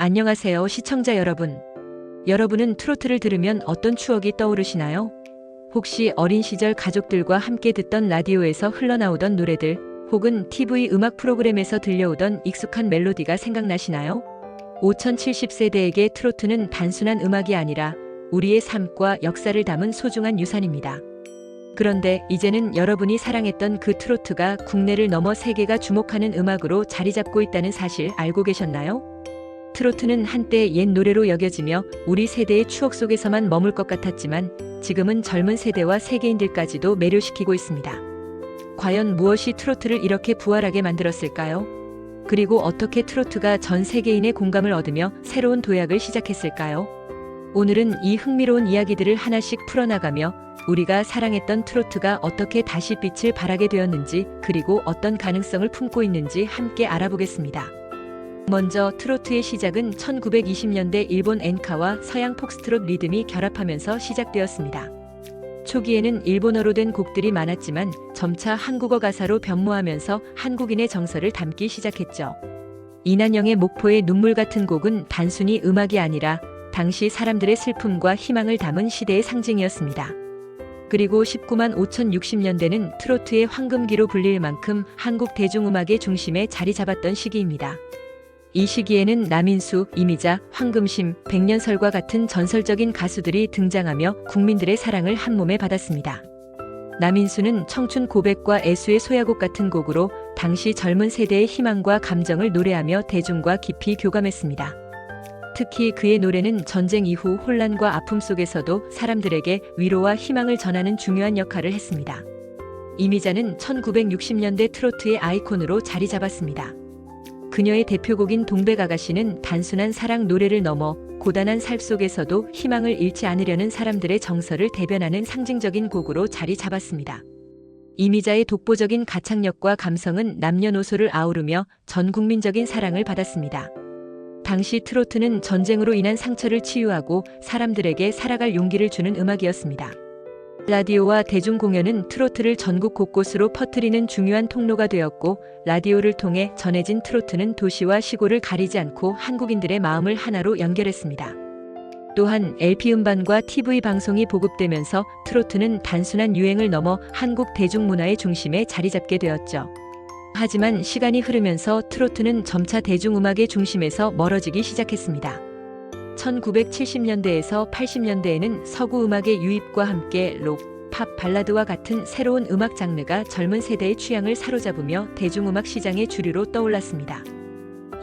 안녕하세요, 시청자 여러분. 여러분은 트로트를 들으면 어떤 추억이 떠오르시나요? 혹시 어린 시절 가족들과 함께 듣던 라디오에서 흘러나오던 노래들, 혹은 TV 음악 프로그램에서 들려오던 익숙한 멜로디가 생각나시나요? 5070세대에게 트로트는 단순한 음악이 아니라 우리의 삶과 역사를 담은 소중한 유산입니다. 그런데 이제는 여러분이 사랑했던 그 트로트가 국내를 넘어 세계가 주목하는 음악으로 자리 잡고 있다는 사실 알고 계셨나요? 트로트는 한때 옛 노래로 여겨지며 우리 세대의 추억 속에서만 머물 것 같았지만 지금은 젊은 세대와 세계인들까지도 매료시키고 있습니다. 과연 무엇이 트로트를 이렇게 부활하게 만들었을까요? 그리고 어떻게 트로트가 전 세계인의 공감을 얻으며 새로운 도약을 시작했을까요? 오늘은 이 흥미로운 이야기들을 하나씩 풀어나가며 우리가 사랑했던 트로트가 어떻게 다시 빛을 발하게 되었는지, 그리고 어떤 가능성을 품고 있는지 함께 알아보겠습니다. 먼저 트로트의 시작은 1920년대 일본 엔카와 서양 폭스트롯 리듬이 결합하면서 시작되었습니다. 초기에는 일본어로 된 곡들이 많았지만 점차 한국어 가사로 변모하면서 한국인의 정서를 담기 시작했죠. 이난영의 목포의 눈물 같은 곡은 단순히 음악이 아니라 당시 사람들의 슬픔과 희망을 담은 시대의 상징이었습니다. 그리고 19만 5060년대는 트로트의 황금기로 불릴 만큼 한국 대중음악의 중심에 자리 잡았던 시기입니다. 이 시기에는 남인수, 이미자, 황금심, 백년설과 같은 전설적인 가수들이 등장하며 국민들의 사랑을 한몸에 받았습니다. 남인수는 청춘 고백과 애수의 소야곡 같은 곡으로 당시 젊은 세대의 희망과 감정을 노래하며 대중과 깊이 교감했습니다. 특히 그의 노래는 전쟁 이후 혼란과 아픔 속에서도 사람들에게 위로와 희망을 전하는 중요한 역할을 했습니다. 이미자는 1960년대 트로트의 아이콘으로 자리 잡았습니다. 그녀의 대표곡인 동백아가씨는 단순한 사랑 노래를 넘어 고단한 삶 속에서도 희망을 잃지 않으려는 사람들의 정서를 대변하는 상징적인 곡으로 자리 잡았습니다. 이미자의 독보적인 가창력과 감성은 남녀노소를 아우르며 전 국민적인 사랑을 받았습니다. 당시 트로트는 전쟁으로 인한 상처를 치유하고 사람들에게 살아갈 용기를 주는 음악이었습니다. 라디오와 대중공연은 트로트를 전국 곳곳으로 퍼뜨리는 중요한 통로가 되었고, 라디오를 통해 전해진 트로트는 도시와 시골을 가리지 않고 한국인들의 마음을 하나로 연결했습니다. 또한 LP 음반과 TV 방송이 보급되면서 트로트는 단순한 유행을 넘어 한국 대중문화의 중심에 자리 잡게 되었죠. 하지만 시간이 흐르면서 트로트는 점차 대중음악의 중심에서 멀어지기 시작했습니다. 1970년대에서 80년대에는 서구 음악의 유입과 함께 록, 팝, 발라드와 같은 새로운 음악 장르가 젊은 세대의 취향을 사로잡으며 대중음악 시장의 주류로 떠올랐습니다.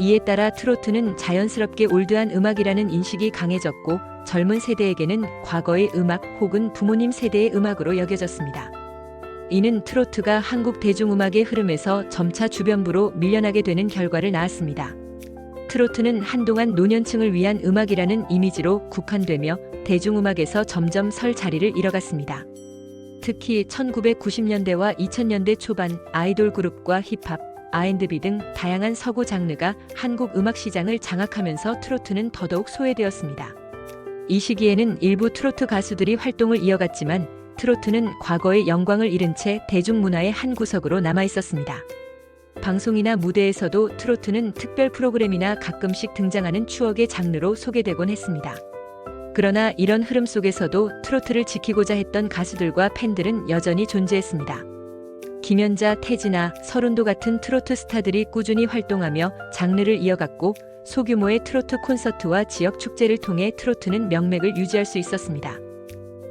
이에 따라 트로트는 자연스럽게 올드한 음악이라는 인식이 강해졌고, 젊은 세대에게는 과거의 음악 혹은 부모님 세대의 음악으로 여겨졌습니다. 이는 트로트가 한국 대중음악의 흐름에서 점차 주변부로 밀려나게 되는 결과를 낳았습니다. 트로트는 한동안 노년층을 위한 음악이라는 이미지로 국한되며 대중음악에서 점점 설 자리를 잃어갔습니다. 특히 1990년대와 2000년대 초반 아이돌 그룹과 힙합, R&B 등 다양한 서구 장르가 한국 음악 시장을 장악하면서 트로트는 더더욱 소외되었습니다. 이 시기에는 일부 트로트 가수들이 활동을 이어갔지만 트로트는 과거의 영광을 잃은 채 대중문화의 한 구석으로 남아있었습니다. 방송이나 무대에서도 트로트는 특별 프로그램이나 가끔씩 등장하는 추억의 장르로 소개되곤 했습니다. 그러나 이런 흐름 속에서도 트로트를 지키고자 했던 가수들과 팬들은 여전히 존재했습니다. 김연자, 태진아, 설운도 같은 트로트 스타들이 꾸준히 활동하며 장르를 이어갔고, 소규모의 트로트 콘서트와 지역 축제를 통해 트로트는 명맥을 유지할 수 있었습니다.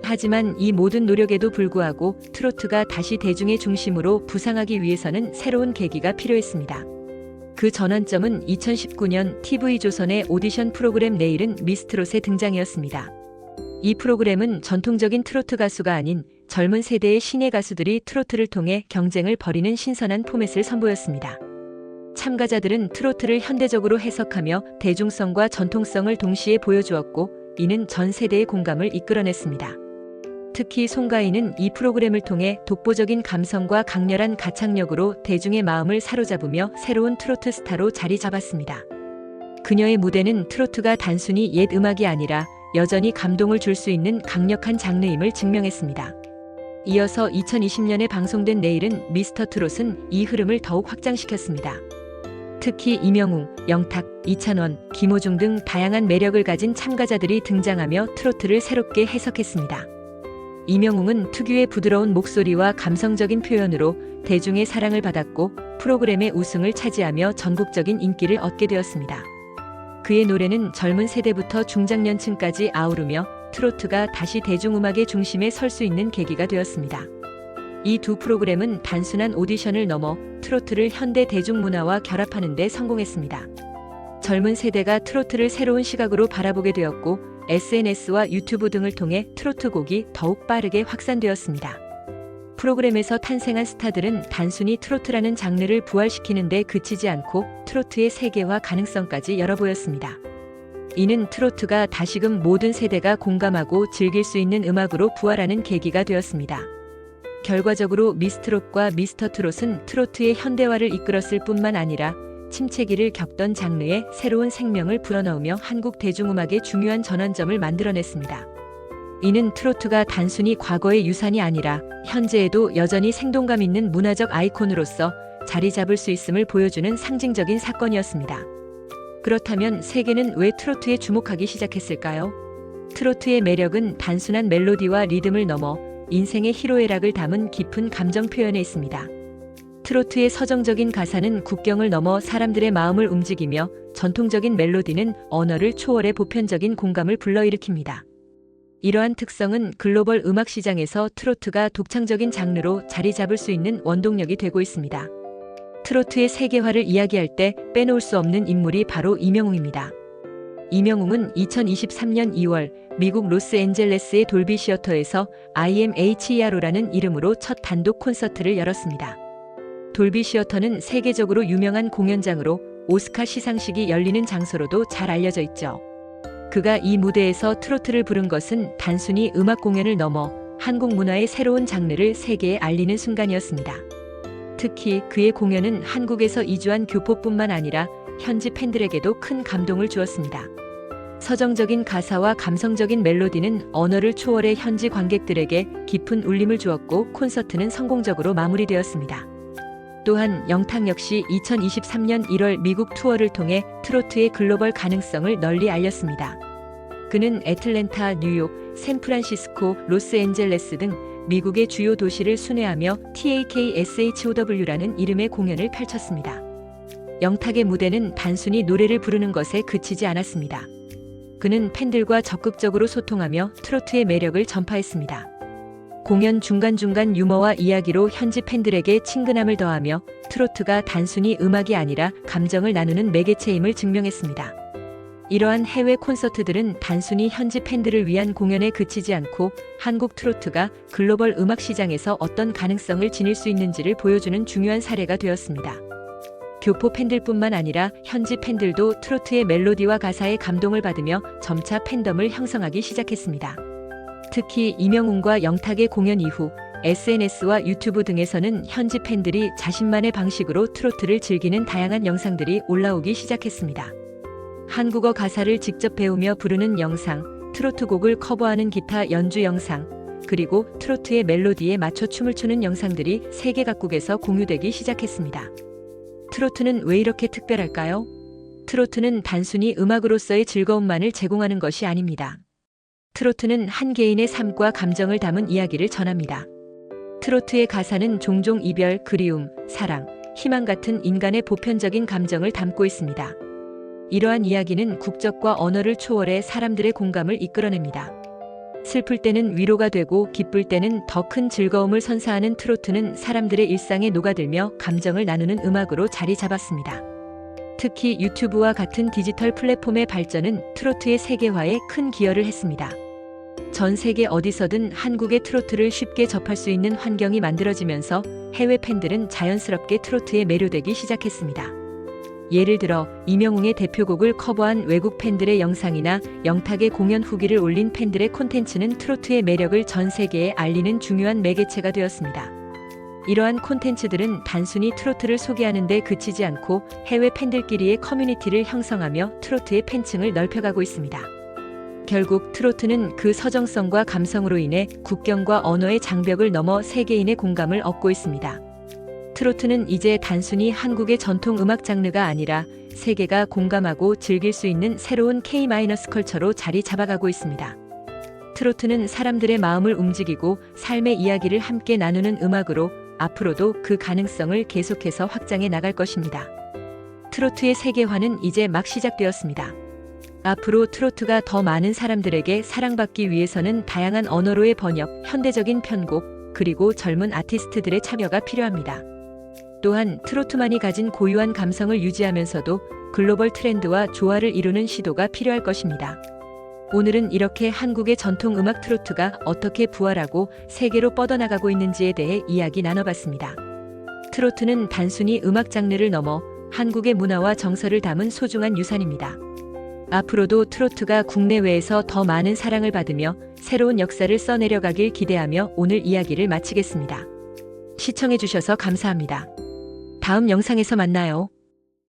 하지만 이 모든 노력에도 불구하고 트로트가 다시 대중의 중심으로 부상하기 위해서는 새로운 계기가 필요했습니다. 그 전환점은 2019년 TV조선의 오디션 프로그램 내일은 미스트롯의 등장이었습니다. 이 프로그램은 전통적인 트로트 가수가 아닌 젊은 세대의 신예 가수들이 트로트를 통해 경쟁을 벌이는 신선한 포맷을 선보였습니다. 참가자들은 트로트를 현대적으로 해석하며 대중성과 전통성을 동시에 보여주었고, 이는 전 세대의 공감을 이끌어냈습니다. 특히 송가인은 이 프로그램을 통해 독보적인 감성과 강렬한 가창력으로 대중의 마음을 사로잡으며 새로운 트로트 스타로 자리 잡았습니다. 그녀의 무대는 트로트가 단순히 옛 음악이 아니라 여전히 감동을 줄 수 있는 강력한 장르임을 증명했습니다. 이어서 2020년에 방송된 내일은 미스터 트롯은 이 흐름을 더욱 확장시켰습니다. 특히 임영웅, 영탁, 이찬원, 김호중 등 다양한 매력을 가진 참가자들이 등장하며 트로트를 새롭게 해석했습니다. 임영웅은 특유의 부드러운 목소리와 감성적인 표현으로 대중의 사랑을 받았고 프로그램의 우승을 차지하며 전국적인 인기를 얻게 되었습니다. 그의 노래는 젊은 세대부터 중장년층까지 아우르며 트로트가 다시 대중음악의 중심에 설 수 있는 계기가 되었습니다. 이 두 프로그램은 단순한 오디션을 넘어 트로트를 현대 대중문화와 결합하는 데 성공했습니다. 젊은 세대가 트로트를 새로운 시각으로 바라보게 되었고 SNS와 유튜브 등을 통해 트로트 곡이 더욱 빠르게 확산되었습니다. 프로그램에서 탄생한 스타들은 단순히 트로트라는 장르를 부활시키는 데 그치지 않고 트로트의 세계화 가능성까지 열어보였습니다. 이는 트로트가 다시금 모든 세대가 공감하고 즐길 수 있는 음악으로 부활하는 계기가 되었습니다. 결과적으로 미스트롯과 미스터트롯은 트로트의 현대화를 이끌었을 뿐만 아니라 침체기를 겪던 장르에 새로운 생명을 불어넣으며 한국 대중음악의 중요한 전환점을 만들어냈습니다. 이는 트로트가 단순히 과거의 유산이 아니라 현재에도 여전히 생동감 있는 문화적 아이콘으로서 자리 잡을 수 있음을 보여주는 상징적인 사건이었습니다. 그렇다면 세계는 왜 트로트에 주목하기 시작했을까요? 트로트의 매력은 단순한 멜로디와 리듬을 넘어 인생의 희로애락을 담은 깊은 감정 표현에 있습니다. 트로트의 서정적인 가사는 국경을 넘어 사람들의 마음을 움직이며 전통적인 멜로디는 언어를 초월해 보편적인 공감을 불러일으킵니다. 이러한 특성은 글로벌 음악 시장에서 트로트가 독창적인 장르로 자리 잡을 수 있는 원동력이 되고 있습니다. 트로트의 세계화를 이야기할 때 빼놓을 수 없는 인물이 바로 임영웅입니다. 임영웅은 2023년 2월 미국 로스앤젤레스의 돌비 시어터에서 I am HERO라는 이름으로 첫 단독 콘서트를 열었습니다. 돌비 시어터는 세계적으로 유명한 공연장으로 오스카 시상식이 열리는 장소로도 잘 알려져 있죠. 그가 이 무대에서 트로트를 부른 것은 단순히 음악 공연을 넘어 한국 문화의 새로운 장르를 세계에 알리는 순간이었습니다. 특히 그의 공연은 한국에서 이주한 교포뿐만 아니라 현지 팬들에게도 큰 감동을 주었습니다. 서정적인 가사와 감성적인 멜로디는 언어를 초월해 현지 관객들에게 깊은 울림을 주었고 콘서트는 성공적으로 마무리되었습니다. 또한 영탁 역시 2023년 1월 미국 투어를 통해 트로트의 글로벌 가능성을 널리 알렸습니다. 그는 애틀랜타, 뉴욕, 샌프란시스코, 로스앤젤레스 등 미국의 주요 도시를 순회하며 TAKSHOW라는 이름의 공연을 펼쳤습니다. 영탁의 무대는 단순히 노래를 부르는 것에 그치지 않았습니다. 그는 팬들과 적극적으로 소통하며 트로트의 매력을 전파했습니다. 공연 중간중간 유머와 이야기로 현지 팬들에게 친근함을 더하며 트로트가 단순히 음악이 아니라 감정을 나누는 매개체임을 증명했습니다. 이러한 해외 콘서트들은 단순히 현지 팬들을 위한 공연에 그치지 않고 한국 트로트가 글로벌 음악 시장에서 어떤 가능성을 지닐 수 있는지를 보여주는 중요한 사례가 되었습니다. 교포 팬들뿐만 아니라 현지 팬들도 트로트의 멜로디와 가사에 감동을 받으며 점차 팬덤을 형성하기 시작했습니다. 특히 임영웅과 영탁의 공연 이후 SNS와 유튜브 등에서는 현지 팬들이 자신만의 방식으로 트로트를 즐기는 다양한 영상들이 올라오기 시작했습니다. 한국어 가사를 직접 배우며 부르는 영상, 트로트 곡을 커버하는 기타 연주 영상, 그리고 트로트의 멜로디에 맞춰 춤을 추는 영상들이 세계 각국에서 공유되기 시작했습니다. 트로트는 왜 이렇게 특별할까요? 트로트는 단순히 음악으로서의 즐거움만을 제공하는 것이 아닙니다. 트로트는 한 개인의 삶과 감정을 담은 이야기를 전합니다. 트로트의 가사는 종종 이별, 그리움, 사랑, 희망 같은 인간의 보편적인 감정을 담고 있습니다. 이러한 이야기는 국적과 언어를 초월해 사람들의 공감을 이끌어냅니다. 슬플 때는 위로가 되고 기쁠 때는 더 큰 즐거움을 선사하는 트로트는 사람들의 일상에 녹아들며 감정을 나누는 음악으로 자리 잡았습니다. 특히 유튜브와 같은 디지털 플랫폼의 발전은 트로트의 세계화에 큰 기여를 했습니다. 전 세계 어디서든 한국의 트로트를 쉽게 접할 수 있는 환경이 만들어지면서 해외 팬들은 자연스럽게 트로트에 매료되기 시작했습니다. 예를 들어 임영웅의 대표곡을 커버한 외국 팬들의 영상이나 영탁의 공연 후기를 올린 팬들의 콘텐츠는 트로트의 매력을 전 세계에 알리는 중요한 매개체가 되었습니다. 이러한 콘텐츠들은 단순히 트로트를 소개하는 데 그치지 않고 해외 팬들끼리의 커뮤니티를 형성하며 트로트의 팬층을 넓혀가고 있습니다. 결국 트로트는 그 서정성과 감성으로 인해 국경과 언어의 장벽을 넘어 세계인의 공감을 얻고 있습니다. 트로트는 이제 단순히 한국의 전통 음악 장르가 아니라 세계가 공감하고 즐길 수 있는 새로운 K-컬처로 자리 잡아가고 있습니다. 트로트는 사람들의 마음을 움직이고 삶의 이야기를 함께 나누는 음악으로 앞으로도 그 가능성을 계속해서 확장해 나갈 것입니다. 트로트의 세계화는 이제 막 시작되었습니다. 앞으로 트로트가 더 많은 사람들에게 사랑받기 위해서는 다양한 언어로의 번역, 현대적인 편곡, 그리고 젊은 아티스트들의 참여가 필요합니다. 또한 트로트만이 가진 고유한 감성을 유지하면서도 글로벌 트렌드와 조화를 이루는 시도가 필요할 것입니다. 오늘은 이렇게 한국의 전통 음악 트로트가 어떻게 부활하고 세계로 뻗어나가고 있는지에 대해 이야기 나눠봤습니다. 트로트는 단순히 음악 장르를 넘어 한국의 문화와 정서를 담은 소중한 유산입니다. 앞으로도 트로트가 국내외에서 더 많은 사랑을 받으며 새로운 역사를 써내려가길 기대하며 오늘 이야기를 마치겠습니다. 시청해주셔서 감사합니다. 다음 영상에서 만나요.